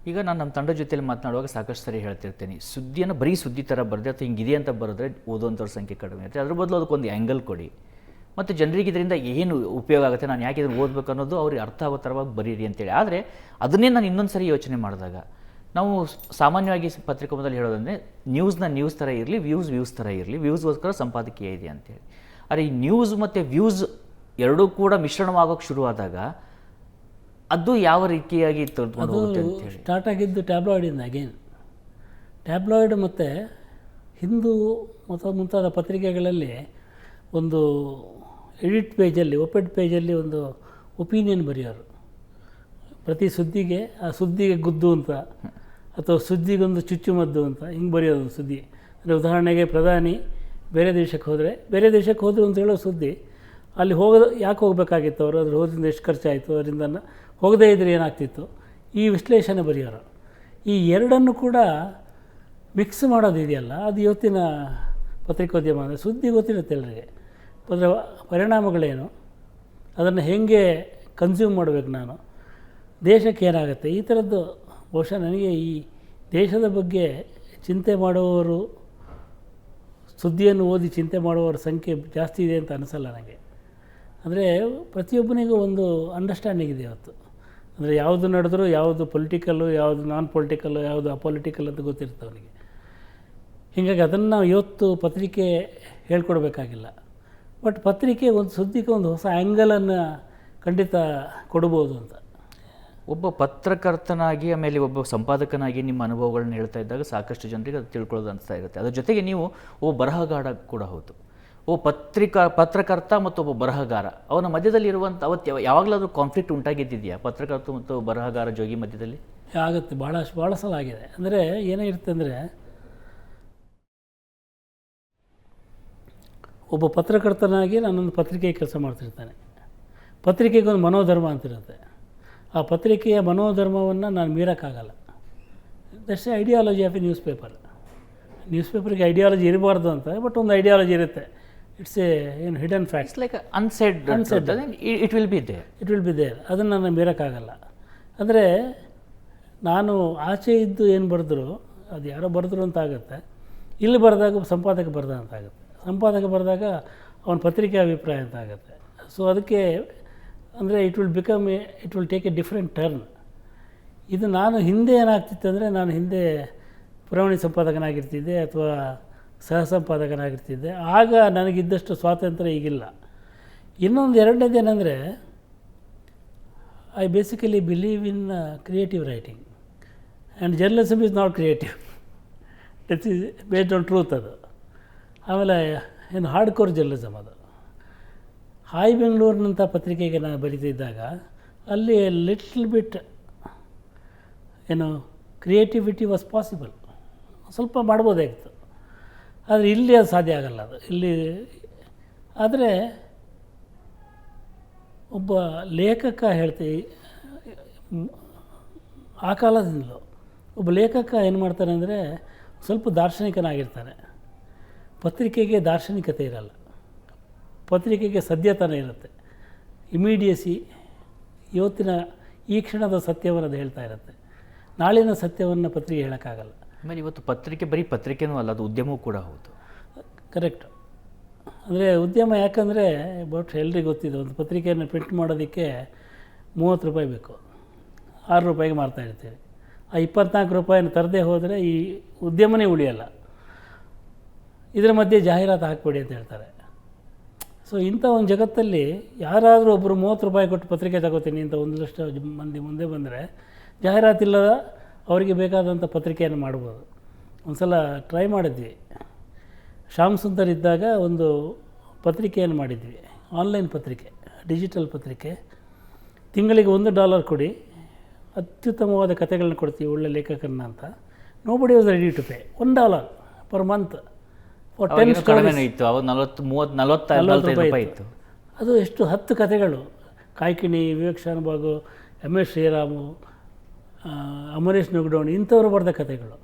ಈಗ ನಾನು ನಮ್ಮ ತಂಡದ ಜೊತೆಯಲ್ಲಿ ಮಾತನಾಡುವಾಗ ಸಾಕಷ್ಟು ಸರಿ ಹೇಳ್ತಿರ್ತೀನಿ, ಸುದ್ದಿಯನ್ನು ಬರೀ ಸುದ್ದಿ ಥರ ಬರೆದ್ರೆ ಅಥವಾ ಹಿಂಗಿದೆ ಅಂತ ಬರೆದ್ರೆ ಓದುವಂಥವ್ರ ಸಂಖ್ಯೆ ಕಡಿಮೆ ಇರುತ್ತೆ. ಅದ್ರ ಬದಲು ಅದಕ್ಕೊಂದು ಆ್ಯಂಗಲ್ ಕೊಡಿ ಮತ್ತು ಜನರಿಗೆ ಇದರಿಂದ ಏನು ಉಪಯೋಗ ಆಗುತ್ತೆ, ನಾನು ಯಾಕೆ ಇದನ್ನು ಓದಬೇಕು ಅನ್ನೋದು ಅವ್ರಿಗೆ ಅರ್ಥ ಆಗೋ ಥರವಾಗಿ ಬರೀರಿ ಅಂತೇಳಿ. ಆದರೆ ಅದನ್ನೇ ನಾನು ಇನ್ನೊಂದು ಸರಿ ಯೋಚನೆ ಮಾಡಿದಾಗ, ನಾವು ಸಾಮಾನ್ಯವಾಗಿ ಪತ್ರಿಕೋದ್ಯಮದಲ್ಲಿ ಹೇಳೋದಂದರೆ ನ್ಯೂಸ್ ಥರ ಇರಲಿ, ವ್ಯೂಸ್ ಥರ ಇರಲಿ, ವ್ಯೂಸ್ಗೋಸ್ಕರ ಸಂಪಾದಕೀಯ ಇದೆ ಅಂತೇಳಿ. ಆದರೆ ಈ ನ್ಯೂಸ್ ಮತ್ತು ವ್ಯೂಸ್ ಎರಡೂ ಕೂಡ ಮಿಶ್ರಣವಾಗೋಕ್ಕೆ ಶುರುವಾದಾಗ ಅದು ಯಾವ ರೀತಿಯಾಗಿ ತೆಗೆದುಕೊಂಡು ಹೋಗುತ್ತೆ ಅಂತೇಳಿ. ಸ್ಟಾರ್ಟ್ ಆಗಿದ್ದು ಟ್ಯಾಬ್ಲಾಯ್ಡಿಂದ. ಅಗೇನ್ ಟ್ಯಾಬ್ಲಾಯ್ಡ್ ಮತ್ತು ಹಿಂದೂ ಮತ್ತು ಮುಂತಾದ ಪತ್ರಿಕೆಗಳಲ್ಲಿ ಒಂದು ಎಡಿಟ್ ಪೇಜಲ್ಲಿ, ಒಪೆಡ್ ಪೇಜಲ್ಲಿ ಒಂದು ಒಪಿನಿಯನ್ ಬರೆಯೋರು. ಪ್ರತಿ ಸುದ್ದಿಗೆ ಆ ಸುದ್ದಿಗೆ ಗುದ್ದು ಅಂತ, ಅಥವಾ ಸುದ್ದಿಗೊಂದು ಚುಚ್ಚುಮದ್ದು ಅಂತ ಹಿಂಗೆ ಬರೆಯೋದು ಸುದ್ದಿ. ಅಂದರೆ ಉದಾಹರಣೆಗೆ ಪ್ರಧಾನಿ ಬೇರೆ ದೇಶಕ್ಕೆ ಹೋದರು ಅಂತ ಹೇಳೋ ಸುದ್ದಿ, ಅಲ್ಲಿ ಯಾಕೆ ಹೋಗಬೇಕಾಗಿತ್ತು ಅವರು, ಅದ್ರ ಹೋದ್ರಿಂದ ಎಷ್ಟು ಖರ್ಚಾಯಿತು, ಅದರಿಂದ ಹೋಗದೇ ಇದ್ದರೆ ಏನಾಗ್ತಿತ್ತು, ಈ ವಿಶ್ಲೇಷಣೆ ಬರೆಯೋರು. ಈ ಎರಡನ್ನು ಕೂಡ ಮಿಕ್ಸ್ ಮಾಡೋದಿದೆಯಲ್ಲ, ಅದು ಇವತ್ತಿನ ಪತ್ರಿಕೋದ್ಯಮ. ಅಂದರೆ ಸುದ್ದಿ ಗೊತ್ತಿರುತ್ತೆ ಎಲ್ಲರಿಗೆ, ಅದರ ಪರಿಣಾಮಗಳೇನು, ಅದನ್ನು ಹೇಗೆ ಕನ್ಸ್ಯೂಮ್ ಮಾಡಬೇಕು, ನಾನು ದೇಶಕ್ಕೆ ಏನಾಗುತ್ತೆ, ಈ ಥರದ್ದು. ಬಹುಶಃ ನನಗೆ ಈ ದೇಶದ ಬಗ್ಗೆ ಚಿಂತೆ ಮಾಡುವವರು, ಸುದ್ದಿಯನ್ನು ಓದಿ ಚಿಂತೆ ಮಾಡುವವರ ಸಂಖ್ಯೆ ಜಾಸ್ತಿ ಇದೆ ಅಂತ ಅನಿಸಲ್ಲ ನನಗೆ. ಅಂದರೆ ಪ್ರತಿಯೊಬ್ಬನಿಗೂ ಒಂದು ಅಂಡರ್ಸ್ಟ್ಯಾಂಡಿಂಗ್ ಇದೆ ಇವತ್ತು. ಅಂದರೆ ಯಾವುದು ನಡೆದರೂ, ಯಾವುದು ಪೊಲಿಟಿಕಲ್ಲು, ಯಾವುದು ನಾನ್ ಪೊಲಿಟಿಕಲ್ಲು, ಯಾವುದು ಅಪೊಲಿಟಿಕಲ್ ಅಂತ ಗೊತ್ತಿರುತ್ತೆ ಅವನಿಗೆ. ಹೀಗಾಗಿ ಅದನ್ನು ನಾವು ಇವತ್ತು ಪತ್ರಿಕೆ ಹೇಳ್ಕೊಡ್ಬೇಕಾಗಿಲ್ಲ. ಬಟ್ ಪತ್ರಿಕೆ ಒಂದು ಸುದ್ದಿಗೆ ಒಂದು ಹೊಸ ಆ್ಯಂಗಲನ್ನು ಖಂಡಿತ ಕೊಡ್ಬೋದು ಅಂತ. ಒಬ್ಬ ಪತ್ರಕರ್ತನಾಗಿ, ಆಮೇಲೆ ಒಬ್ಬ ಸಂಪಾದಕನಾಗಿ ನಿಮ್ಮ ಅನುಭವಗಳನ್ನ ಹೇಳ್ತಾ ಇದ್ದಾಗ ಸಾಕಷ್ಟು ಜನರಿಗೆ ಅದು ತಿಳ್ಕೊಳ್ಳೋದು ಅನಿಸ್ತಾ ಇರುತ್ತೆ. ಅದ್ರ ಜೊತೆಗೆ ನೀವು ಒಬ್ಬ ಬರಹಗಾರ ಕೂಡ ಹೌದು. ಒಬ್ಬ ಪತ್ರಕರ್ತ ಮತ್ತು ಒಬ್ಬ ಬರಹಗಾರ ಅವನ ಮಧ್ಯದಲ್ಲಿರುವಂಥ ಅವತ್ತು ಯಾವಾಗಲಾದರೂ ಕಾನ್ಫ್ಲಿಕ್ಟ್ ಉಂಟಾಗಿದ್ದಿದೆಯಾ ಪತ್ರಕರ್ತ ಮತ್ತು ಬರಹಗಾರ ಜೋಗಿ ಮಧ್ಯದಲ್ಲಿ? ಆಗುತ್ತೆ, ಭಾಳ ಸಲ ಆಗಿದೆ. ಅಂದರೆ ಏನಾಗಿರುತ್ತೆ ಅಂದರೆ, ಒಬ್ಬ ಪತ್ರಕರ್ತನಾಗಿ ನಾನೊಂದು ಪತ್ರಿಕೆಗೆ ಕೆಲಸ ಮಾಡ್ತಿರ್ತಾನೆ. ಪತ್ರಿಕೆಗೆ ಒಂದು ಮನೋಧರ್ಮ ಅಂತಿರುತ್ತೆ. ಆ ಪತ್ರಿಕೆಯ ಮನೋಧರ್ಮವನ್ನು ನಾನು ಮೀರೋಕ್ಕಾಗಲ್ಲ. That's ideology of a news ಪೇಪರ್ಗೆ ಐಡಿಯಾಲಜಿ ಇರಬಾರ್ದು ಅಂತ, ಬಟ್ ಒಂದು ಐಡಿಯಾಲಜಿ ಇರುತ್ತೆ. ಇಟ್ಸ್ ಏನು hidden facts, like unsaid it will be there. ಅದನ್ನು ನಾನು ಮೀರೋಕ್ಕಾಗಲ್ಲ. ಅಂದರೆ ನಾನು ಆಚೆ ಇದ್ದು ಏನು ಬರೆದ್ರು, ಅದು ಯಾರೋ ಬರೆದ್ರು ಅಂತ ಆಗುತ್ತೆ. ಇಲ್ಲಿ ಬರೆದಾಗ ಸಂಪಾದಕ ಬರೆದ ಅಂತ ಆಗುತ್ತೆ. ಸಂಪಾದಕ ಬರೆದಾಗ ಅವನ ಪತ್ರಿಕೆ ಅಭಿಪ್ರಾಯ ಅಂತ ಆಗುತ್ತೆ. ಸೊ ಅದಕ್ಕೆ ಅಂದರೆ it will take A different turn. ಇದು ನಾನು ಹಿಂದೆ ಏನಾಗ್ತಿತ್ತು ಅಂದರೆ, ನಾನು ಹಿಂದೆ ಪುರವಣಿ ಸಂಪಾದಕನಾಗಿರ್ತಿದ್ದೆ ಅಥವಾ ಸಹ ಸಂಪಾದಕನಾಗಿರ್ತಿದ್ದೆ. ಆಗ ನನಗಿದ್ದಷ್ಟು ಸ್ವಾತಂತ್ರ್ಯ ಈಗಿಲ್ಲ. ಇನ್ನೊಂದು ಎರಡನೇದೇನೆಂದರೆ, I basically believe in creative writing and journalism is not creative, it's is based on truth. ಅದು ಆಮೇಲೆ ಏನು ಹಾರ್ಡ್ ಕೋರ್ ಜರ್ನಲಿಸಮ್ ಅದು. ಹಾಯ್ ಬೆಂಗಳೂರಿನಂಥ ಪತ್ರಿಕೆಗೆ ನಾನು ಬರೀತಿದ್ದಾಗ ಅಲ್ಲಿ ಲಿಟ್ಲ್ ಬಿಟ್ ಏನು ಕ್ರಿಯೇಟಿವಿಟಿ ವಾಸ್ ಪಾಸಿಬಲ್, ಸ್ವಲ್ಪ ಮಾಡ್ಬೋದಾಗಿತ್ತು. ಆದರೆ ಇಲ್ಲಿ ಅದು ಸಾಧ್ಯ ಆಗಲ್ಲ. ಅದು ಇಲ್ಲಿ ಆದರೆ ಒಬ್ಬ ಲೇಖಕ ಹೇಳ್ತೀವಿ, ಆ ಕಾಲದಿಂದಲೂ ಒಬ್ಬ ಲೇಖಕ ಏನು ಮಾಡ್ತಾನೆ ಅಂದರೆ, ಸ್ವಲ್ಪ ದಾರ್ಶನಿಕನಾಗಿರ್ತಾನೆ. ಪತ್ರಿಕೆಗೆ ದಾರ್ಶನಿಕತೆ ಇರಲ್ಲ, ಪತ್ರಿಕೆಗೆ ಸದ್ಯತನ ಇರುತ್ತೆ, ಇಮಿಡಿಯಸಿ. ಇವತ್ತಿನ ಈ ಕ್ಷಣದ ಸತ್ಯವನ್ನು ಅದು ಹೇಳ್ತಾ ಇರುತ್ತೆ, ನಾಳಿನ ಸತ್ಯವನ್ನು ಪತ್ರಿಕೆ ಹೇಳೋಕ್ಕಾಗಲ್ಲ. ಆಮೇಲೆ ಇವತ್ತು ಪತ್ರಿಕೆ ಬರೀ ಪತ್ರಿಕೆನೂ ಅಲ್ಲ, ಅದು ಉದ್ಯಮವೂ ಕೂಡ ಹೌದು. ಕರೆಕ್ಟು. ಅಂದರೆ ಉದ್ಯಮ, ಯಾಕಂದರೆ ಬಟ್ ಎಲ್ರಿಗೂ ಗೊತ್ತಿದೆ, ಒಂದು ಪತ್ರಿಕೆಯನ್ನು ಪ್ರಿಂಟ್ ಮಾಡೋದಕ್ಕೆ 30 ರೂಪಾಯಿ ಬೇಕು, 6 ರೂಪಾಯಿಗೆ ಮಾರ್ತಾಯಿರ್ತೀವಿ. ಆ 24 ರೂಪಾಯಿನ ತರದೇ ಹೋದರೆ ಈ ಉದ್ಯಮನೇ ಉಳಿಯಲ್ಲ. ಇದರ ಮಧ್ಯೆ ಜಾಹೀರಾತು ಹಾಕ್ಬೇಡಿ ಅಂತ ಹೇಳ್ತಾರೆ. ಸೊ ಇಂಥ ಒಂದು ಜಗತ್ತಲ್ಲಿ ಯಾರಾದರೂ ಒಬ್ಬರು 30 ರೂಪಾಯಿ ಕೊಟ್ಟು ಪತ್ರಿಕೆ ತಗೋತೀನಿ ಅಂತ ಒಂದಷ್ಟು ಮಂದಿ ಮುಂದೆ ಬಂದರೆ, ಜಾಹೀರಾತಿಲ್ಲದ ಅವರಿಗೆ ಬೇಕಾದಂಥ ಪತ್ರಿಕೆಯನ್ನು ಮಾಡ್ಬೋದು. ಒಂದು ಸಲ ಟ್ರೈ ಮಾಡಿದ್ವಿ. ಶ್ಯಾಮ್ ಸುಂದರ್ ಇದ್ದಾಗ ಒಂದು ಪತ್ರಿಕೆಯನ್ನು ಮಾಡಿದ್ವಿ, ಆನ್ಲೈನ್ ಪತ್ರಿಕೆ, ಡಿಜಿಟಲ್ ಪತ್ರಿಕೆ. ತಿಂಗಳಿಗೆ $1 ಕೊಡಿ, ಅತ್ಯುತ್ತಮವಾದ ಕಥೆಗಳನ್ನ ಕೊಡ್ತೀವಿ, ಒಳ್ಳೆ ಲೇಖಕರನ್ನ ಅಂತ. Nobody was ready to pay $1 per month for 10 stories. $40 ರೂಪಾಯಿ ಇತ್ತು. ಅದು ಎಷ್ಟು 10 ಕಥೆಗಳು, ಕಾಯ್ಕಿಣಿ, ವಿವೇಕ್ ಶಾನುಭಾಗು, MS ಶ್ರೀರಾಮು, ಅಮರೇಶ್ ನುಗ್ಡೋಣಿ, ಇಂಥವ್ರು ಬರೆದ ಕಥೆಗಳು.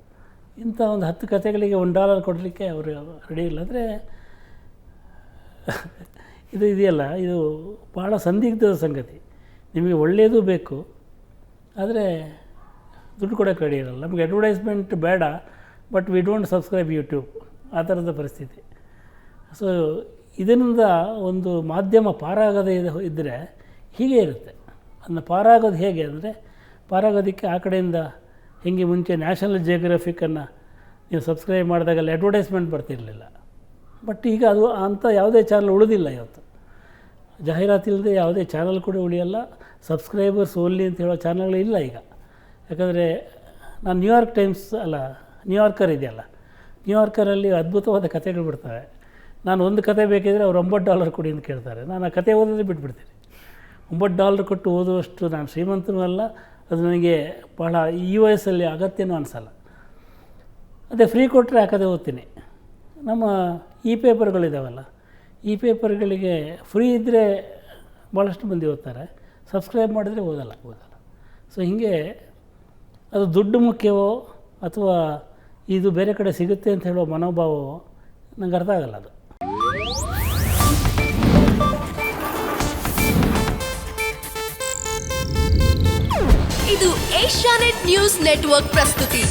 ಇಂಥ ಒಂದು 10 ಕಥೆಗಳಿಗೆ $1 ಕೊಡಲಿಕ್ಕೆ ಅವರು ರೆಡಿ ಇಲ್ಲ. ಅಂದರೆ ಇದು ಇದೆಯಲ್ಲ, ಇದು ಭಾಳ ಸಂದಿಗ್ಧದ ಸಂಗತಿ. ನಿಮಗೆ ಒಳ್ಳೆಯದು ಬೇಕು, ಆದರೆ ದುಡ್ಡು ಕೊಡೋಕ್ಕೆ ರೆಡಿ ಇರಲ್ಲ. ನಮಗೆ ಅಡ್ವರ್ಟೈಸ್ಮೆಂಟ್ ಬೇಡ, but we don't subscribe YouTube, ಆ ಥರದ ಪರಿಸ್ಥಿತಿ. ಸೊ ಇದರಿಂದ ಒಂದು ಮಾಧ್ಯಮ ಪಾರಾಗದೇ ಇದ್ದರೆ ಹೀಗೆ ಇರುತ್ತೆ. ಅದನ್ನು ಪಾರಾಗೋದು ಹೇಗೆ ಅಂದರೆ, ಪಾರಾಗೋದಕ್ಕೆ ಆ ಕಡೆಯಿಂದ ಹಿಂಗೆ ಮುಂಚೆ ನ್ಯಾಷನಲ್ ಜಿಯೋಗ್ರಫಿಕನ್ನು ನೀವು ಸಬ್ಸ್ಕ್ರೈಬ್ ಮಾಡಿದಾಗಲ್ಲ ಅಡ್ವರ್ಟೈಸ್ಮೆಂಟ್ ಬರ್ತಿರಲಿಲ್ಲ. ಬಟ್ ಈಗ ಅದು ಅಂಥ ಯಾವುದೇ ಚಾನಲ್ ಉಳಿದಿಲ್ಲ ಇವತ್ತು. ಜಾಹೀರಾತಿಲ್ಲದೆ ಯಾವುದೇ ಚಾನಲ್ ಕೂಡ ಉಳಿಯಲ್ಲ. ಸಬ್ಸ್ಕ್ರೈಬರ್ಸ್ ಓನ್ಲಿ ಅಂತ ಹೇಳೋ ಚಾನಲ್ಗಳು ಇಲ್ಲ ಈಗ. ಯಾಕಂದರೆ ನಾನು ನ್ಯೂಯಾರ್ಕ್ ಟೈಮ್ಸ್ ನ್ಯೂಯಾರ್ಕರ್ ಇದೆಯಲ್ಲ, ನ್ಯೂಯಾರ್ಕರಲ್ಲಿ ಅದ್ಭುತವಾದ ಕಥೆಗಳು ಬಿಡ್ತವೆ. ನಾನು ಒಂದು ಕತೆ ಬೇಕಿದ್ರೆ ಅವ್ರು $9 ಕೊಡಿ ಅಂತ ಕೇಳ್ತಾರೆ. ನಾನು ಆ ಕತೆ ಓದೋದೇ ಬಿಟ್ಬಿಡ್ತೀನಿ. $9 ಕೊಟ್ಟು ಓದುವಷ್ಟು ನಾನು ಶ್ರೀಮಂತನೂ ಅಲ್ಲ, ಅದು ನನಗೆ ಬಹಳ ಈ ವಯಸ್ಸಲ್ಲಿ ಅಗತ್ಯನೂ ಅನಿಸಲ್ಲ. ಅದೇ ಫ್ರೀ ಕೊಟ್ಟರೆ ಆ ಕತೆ ಓದ್ತೀನಿ. ನಮ್ಮ ಈ ಪೇಪರ್ಗಳಿದ್ದಾವಲ್ಲ, ಈ ಪೇಪರ್ಗಳಿಗೆ ಫ್ರೀ ಇದ್ದರೆ ಭಾಳಷ್ಟು ಮಂದಿ ಓದ್ತಾರೆ, ಸಬ್ಸ್ಕ್ರೈಬ್ ಮಾಡಿದರೆ ಓದಲ್ಲ. ಸೊ ಹೀಗೆ ಅದು ದುಡ್ಡು ಮುಖ್ಯವೋ ಅಥವಾ ಇದು ಬೇರೆ ಕಡೆ ಸಿಗುತ್ತೆ ಅಂತ ಹೇಳೋ ಮನೋಭಾವವೋ ನಂಗೆ ಅರ್ಥ ಆಗಲ್ಲ ಅದು. ಇದು ಏಷ್ಯಾನೆಟ್ ನ್ಯೂಸ್ ನೆಟ್ವರ್ಕ್ ಪ್ರಸ್ತುತಿ.